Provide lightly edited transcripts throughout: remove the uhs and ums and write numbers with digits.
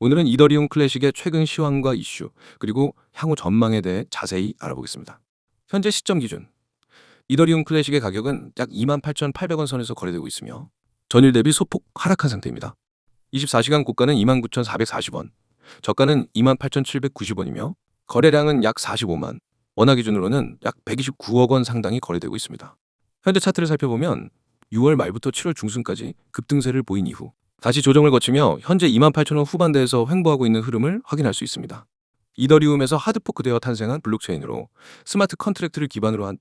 오늘은 이더리움 클래식의 최근 시황과 이슈, 그리고 향후 전망에 대해 자세히 알아보겠습니다. 현재 시점 기준, 이더리움 클래식의 가격은 약 28,800원 선에서 거래되고 있으며 전일 대비 소폭 하락한 상태입니다. 24시간 고가는 29,440원, 저가는 28,790원이며 거래량은 약 45만, 원화 기준으로는 약 129억 원 상당이 거래되고 있습니다. 현재 차트를 살펴보면 6월 말부터 7월 중순까지 급등세를 보인 이후 다시 조정을 거치며 현재 28,000원 후반대에서 횡보하고 있는 흐름을 확인할 수 있습니다. 이더리움에서 하드포크되어 탄생한 블록체인으로 스마트 컨트랙트를 기반으로 한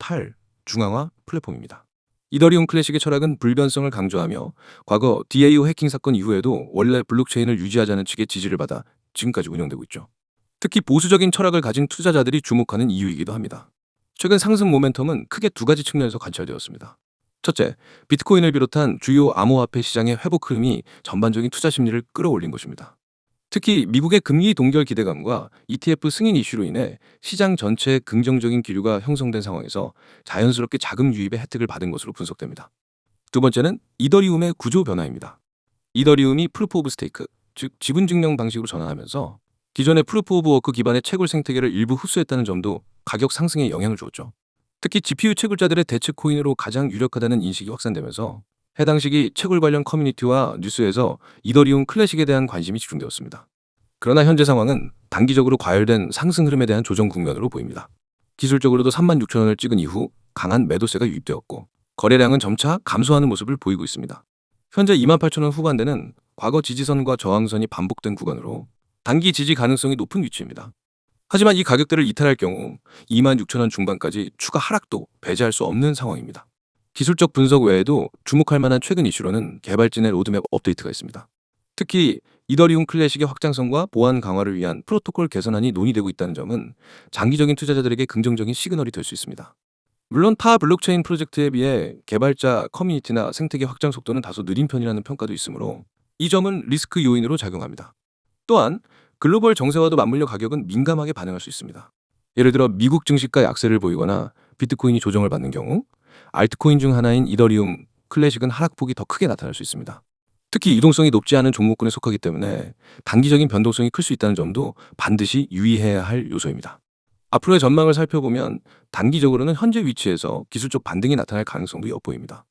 중앙화 플랫폼입니다. 이더리움 클래식의 철학은 불변성을 강조하며 과거 DAO 해킹 사건 이후에도 원래 블록체인을 유지하자는 측의 지지를 받아 지금까지 운영되고 있죠. 특히 보수적인 철학을 가진 투자자들이 주목하는 이유이기도 합니다. 최근 상승 모멘텀은 크게 두 가지 측면에서 관찰되었습니다. 첫째, 비트코인을 비롯한 주요 암호화폐 시장의 회복 흐름이 전반적인 투자 심리를 끌어올린 것입니다. 특히 미국의 금리 동결 기대감과 ETF 승인 이슈로 인해 시장 전체에 긍정적인 기류가 형성된 상황에서 자연스럽게 자금 유입의 혜택을 받은 것으로 분석됩니다. 두 번째는 이더리움의 구조 변화입니다. 이더리움이 프루프 오브 스테이크, 즉 지분 증명 방식으로 전환하면서 기존의 프루프 오브 워크 기반의 채굴 생태계를 일부 흡수했다는 점도 가격 상승에 영향을 주었죠. 특히 GPU 채굴자들의 대체 코인으로 가장 유력하다는 인식이 확산되면서 해당 시기 채굴 관련 커뮤니티와 뉴스에서 이더리움 클래식에 대한 관심이 집중되었습니다. 그러나 현재 상황은 단기적으로 과열된 상승 흐름에 대한 조정 국면으로 보입니다. 기술적으로도 36,000원을 찍은 이후 강한 매도세가 유입되었고 거래량은 점차 감소하는 모습을 보이고 있습니다. 현재 28,000원 후반대는 과거 지지선과 저항선이 반복된 구간으로 단기 지지 가능성이 높은 위치입니다. 하지만 이 가격대를 이탈할 경우 26,000원 중반까지 추가 하락도 배제할 수 없는 상황입니다. 기술적 분석 외에도 주목할 만한 최근 이슈로는 개발진의 로드맵 업데이트가 있습니다. 특히 이더리움 클래식의 확장성과 보안 강화를 위한 프로토콜 개선안이 논의되고 있다는 점은 장기적인 투자자들에게 긍정적인 시그널이 될 수 있습니다. 물론 타 블록체인 프로젝트에 비해 개발자 커뮤니티나 생태계 확장 속도는 다소 느린 편이라는 평가도 있으므로 이 점은 리스크 요인으로 작용합니다. 또한 글로벌 정세와도 맞물려 가격은 민감하게 반응할 수 있습니다. 예를 들어 미국 증시가 약세를 보이거나 비트코인이 조정을 받는 경우 알트코인 중 하나인 이더리움 클래식은 하락폭이 더 크게 나타날 수 있습니다. 특히 유동성이 높지 않은 종목군에 속하기 때문에 단기적인 변동성이 클 수 있다는 점도 반드시 유의해야 할 요소입니다. 앞으로의 전망을 살펴보면 단기적으로는 현재 위치에서 기술적 반등이 나타날 가능성도 엿보입니다.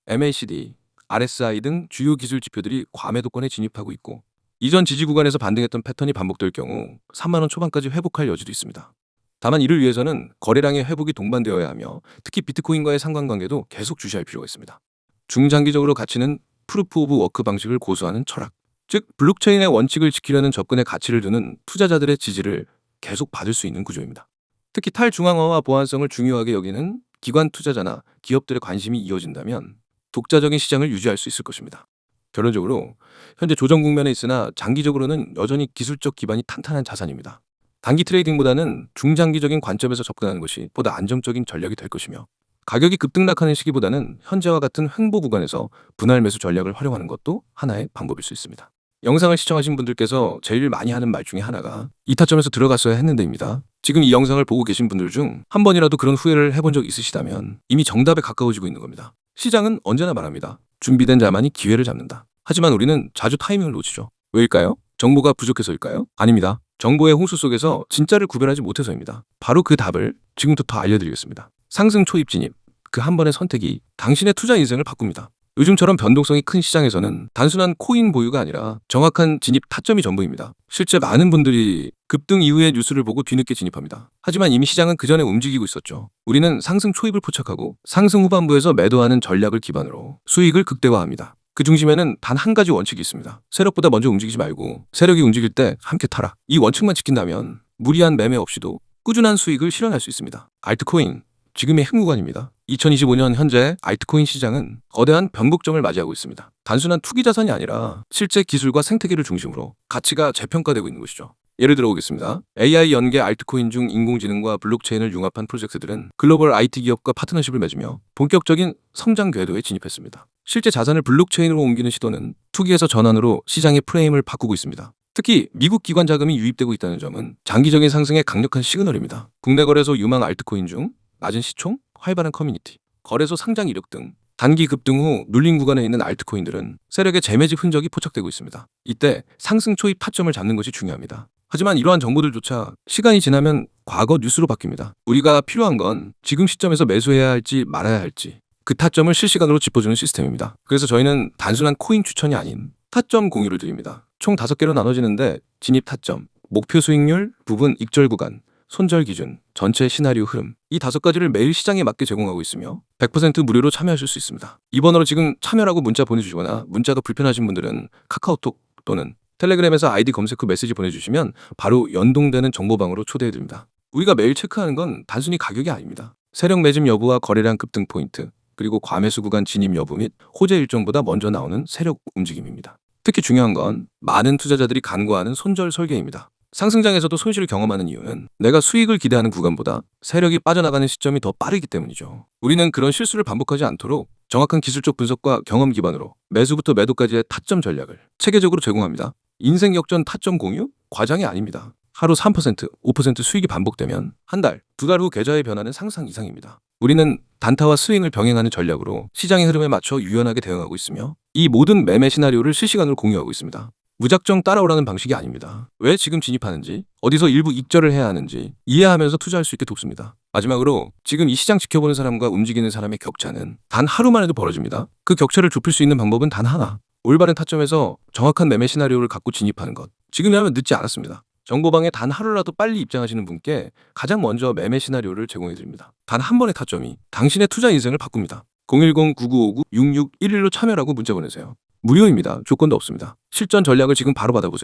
MACD, RSI 등 주요 기술 지표들이 과매도권에 진입하고 있고 이전 지지 구간에서 반등했던 패턴이 반복될 경우 3만원 초반까지 회복할 여지도 있습니다. 다만 이를 위해서는 거래량의 회복이 동반되어야 하며 특히 비트코인과의 상관관계도 계속 주시할 필요가 있습니다. 중장기적으로 가치는 프루프 오브 워크 방식을 고수하는 철학, 즉 블록체인의 원칙을 지키려는 접근에 가치를 두는 투자자들의 지지를 계속 받을 수 있는 구조입니다. 특히 탈중앙화와 보안성을 중요하게 여기는 기관 투자자나 기업들의 관심이 이어진다면 독자적인 시장을 유지할 수 있을 것입니다. 결론적으로 현재 조정 국면에 있으나 장기적으로는 여전히 기술적 기반이 탄탄한 자산입니다. 단기 트레이딩보다는 중장기적인 관점에서 접근하는 것이 보다 안정적인 전략이 될 것이며 가격이 급등락하는 시기보다는 현재와 같은 횡보 구간에서 분할 매수 전략을 활용하는 것도 하나의 방법일 수 있습니다. 영상을 시청하신 분들께서 제일 많이 하는 말 중에 하나가 이 타점에서 들어갔어야 했는데입니다. 지금 이 영상을 보고 계신 분들 중 한 번이라도 그런 후회를 해본 적 있으시다면 이미 정답에 가까워지고 있는 겁니다. 시장은 언제나 말합니다. 준비된 자만이 기회를 잡는다. 하지만 우리는 자주 타이밍을 놓치죠. 왜일까요? 정보가 부족해서일까요? 아닙니다. 정보의 홍수 속에서 진짜를 구별하지 못해서입니다. 바로 그 답을 지금부터 알려드리겠습니다. 상승 초입 진입, 그 한 번의 선택이 당신의 투자 인생을 바꿉니다. 요즘처럼 변동성이 큰 시장에서는 단순한 코인 보유가 아니라 정확한 진입 타점이 전부입니다. 실제 많은 분들이 급등 이후의 뉴스를 보고 뒤늦게 진입합니다. 하지만 이미 시장은 그 전에 움직이고 있었죠. 우리는 상승 초입을 포착하고 상승 후반부에서 매도하는 전략을 기반으로 수익을 극대화합니다. 그 중심에는 단 한 가지 원칙이 있습니다. 세력보다 먼저 움직이지 말고 세력이 움직일 때 함께 타라. 이 원칙만 지킨다면 무리한 매매 없이도 꾸준한 수익을 실현할 수 있습니다. 알트코인, 지금의 행구간입니다. 2025년 현재 알트코인 시장은 거대한 변곡점을 맞이하고 있습니다. 단순한 투기 자산이 아니라 실제 기술과 생태계를 중심으로 가치가 재평가되고 있는 것이죠. 예를 들어 보겠습니다. AI 연계 알트코인 중 인공지능과 블록체인을 융합한 프로젝트들은 글로벌 IT 기업과 파트너십을 맺으며 본격적인 성장 궤도에 진입했습니다. 실제 자산을 블록체인으로 옮기는 시도는 투기에서 전환으로 시장의 프레임을 바꾸고 있습니다. 특히 미국 기관 자금이 유입되고 있다는 점은 장기적인 상승의 강력한 시그널입니다. 국내 거래소 유망 알트코인 중 낮은 시총, 활발한 커뮤니티, 거래소 상장 이력 등 단기 급등 후 눌림 구간에 있는 알트코인들은 세력의 재매집 흔적이 포착되고 있습니다. 이때 상승 초입 타점을 잡는 것이 중요합니다. 하지만 이러한 정보들조차 시간이 지나면 과거 뉴스로 바뀝니다. 우리가 필요한 건 지금 시점에서 매수해야 할지 말아야 할지 그 타점을 실시간으로 짚어주는 시스템입니다. 그래서 저희는 단순한 코인 추천이 아닌 타점 공유를 드립니다. 총 5개로 나눠지는데 진입 타점, 목표 수익률, 부분 익절 구간, 손절 기준, 전체 시나리오 흐름 이 5가지를 매일 시장에 맞게 제공하고 있으며 100% 무료로 참여하실 수 있습니다. 이 번호로 지금 참여라고 문자 보내주시거나 문자가 불편하신 분들은 카카오톡 또는 텔레그램에서 아이디 검색 후 메시지 보내주시면 바로 연동되는 정보방으로 초대해드립니다. 우리가 매일 체크하는 건 단순히 가격이 아닙니다. 세력 매집 여부와 거래량 급등 포인트, 그리고 과매수 구간 진입 여부 및 호재 일정보다 먼저 나오는 세력 움직임입니다. 특히 중요한 건 많은 투자자들이 간과하는 손절 설계입니다. 상승장에서도 손실을 경험하는 이유는 내가 수익을 기대하는 구간보다 세력이 빠져나가는 시점이 더 빠르기 때문이죠. 우리는 그런 실수를 반복하지 않도록 정확한 기술적 분석과 경험 기반으로 매수부터 매도까지의 타점 전략을 체계적으로 제공합니다. 인생 역전 타점 공유? 과장이 아닙니다. 하루 3%, 5% 수익이 반복되면 한 달, 2달 후 계좌의 변화는 상상 이상입니다. 우리는 단타와 스윙을 병행하는 전략으로 시장의 흐름에 맞춰 유연하게 대응하고 있으며 이 모든 매매 시나리오를 실시간으로 공유하고 있습니다. 무작정 따라오라는 방식이 아닙니다. 왜 지금 진입하는지, 어디서 일부 익절을 해야 하는지 이해하면서 투자할 수 있게 돕습니다. 마지막으로 지금 이 시장 지켜보는 사람과 움직이는 사람의 격차는 단 하루만 해도 벌어집니다. 그 격차를 좁힐 수 있는 방법은 단 하나. 올바른 타점에서 정확한 매매 시나리오를 갖고 진입하는 것. 지금이라면 늦지 않았습니다. 정보방에 단 하루라도 빨리 입장하시는 분께 가장 먼저 매매 시나리오를 제공해드립니다. 단 한 번의 타점이 당신의 투자 인생을 바꿉니다. 010-9959-6611로 참여라고 문자 보내세요. 무료입니다. 조건도 없습니다. 실전 전략을 지금 바로 받아보세요.